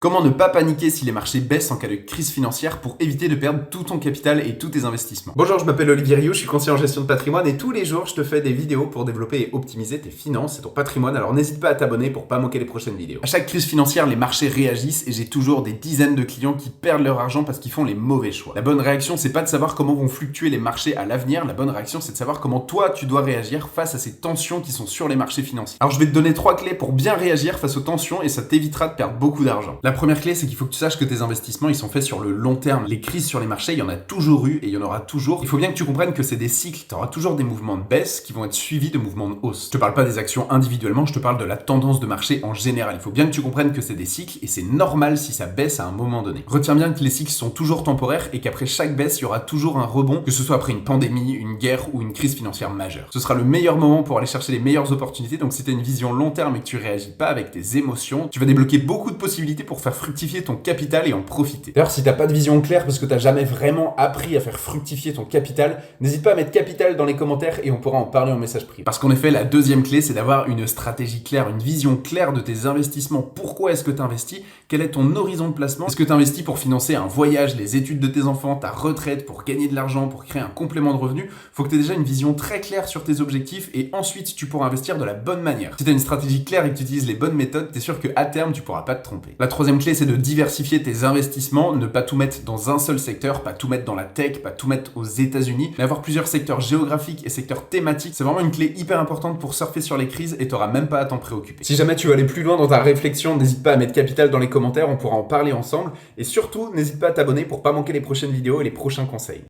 Comment ne pas paniquer si les marchés baissent en cas de crise financière pour éviter de perdre tout ton capital et tous tes investissements? Bonjour, je m'appelle Olivier Rioux, je suis conseiller en gestion de patrimoine et tous les jours je te fais des vidéos pour développer et optimiser tes finances et ton patrimoine, alors n'hésite pas à t'abonner pour pas manquer les prochaines vidéos. À chaque crise financière, les marchés réagissent et j'ai toujours des dizaines de clients qui perdent leur argent parce qu'ils font les mauvais choix. La bonne réaction, c'est pas de savoir comment vont fluctuer les marchés à l'avenir, la bonne réaction c'est de savoir comment toi tu dois réagir face à ces tensions qui sont sur les marchés financiers. Alors je vais te donner 3 clés pour bien réagir face aux tensions et ça t'évitera de perdre beaucoup d'argent. La première clé, c'est qu'il faut que tu saches que tes investissements, ils sont faits sur le long terme. Les crises sur les marchés, il y en a toujours eu et il y en aura toujours. Il faut bien que tu comprennes que c'est des cycles. Tu auras toujours des mouvements de baisse qui vont être suivis de mouvements de hausse. Je te parle pas des actions individuellement, je te parle de la tendance de marché en général. Il faut bien que tu comprennes que c'est des cycles et c'est normal si ça baisse à un moment donné. Retiens bien que les cycles sont toujours temporaires et qu'après chaque baisse, il y aura toujours un rebond, que ce soit après une pandémie, une guerre ou une crise financière majeure. Ce sera le meilleur moment pour aller chercher les meilleures opportunités. Donc si tu as une vision long terme et que tu réagis pas avec tes émotions, tu vas débloquer beaucoup de possibilités pour faire fructifier ton capital et en profiter. D'ailleurs, si t'as pas de vision claire parce que t'as jamais vraiment appris à faire fructifier ton capital, n'hésite pas à mettre capital dans les commentaires et on pourra en parler en message privé. Parce qu'en effet, la deuxième clé, c'est d'avoir une stratégie claire, une vision claire de tes investissements. Pourquoi est-ce que tu investis? Quel est ton horizon de placement? Est-ce que tu investis pour financer un voyage, les études de tes enfants, ta retraite, pour gagner de l'argent, pour créer un complément de revenu? Faut que tu aies déjà une vision très claire sur tes objectifs et ensuite tu pourras investir de la bonne manière. Si tu as une stratégie claire et que tu utilises les bonnes méthodes, tu es sûr qu'à terme, tu pourras pas te tromper. La troisième clé, c'est de diversifier tes investissements, ne pas tout mettre dans un seul secteur, pas tout mettre dans la tech, pas tout mettre aux États-Unis, mais avoir plusieurs secteurs géographiques et secteurs thématiques. C'est vraiment une clé hyper importante pour surfer sur les crises et t'auras même pas à t'en préoccuper. Si jamais tu veux aller plus loin dans ta réflexion, n'hésite pas à mettre capital dans les commentaires, on pourra en parler ensemble et surtout, n'hésite pas à t'abonner pour pas manquer les prochaines vidéos et les prochains conseils.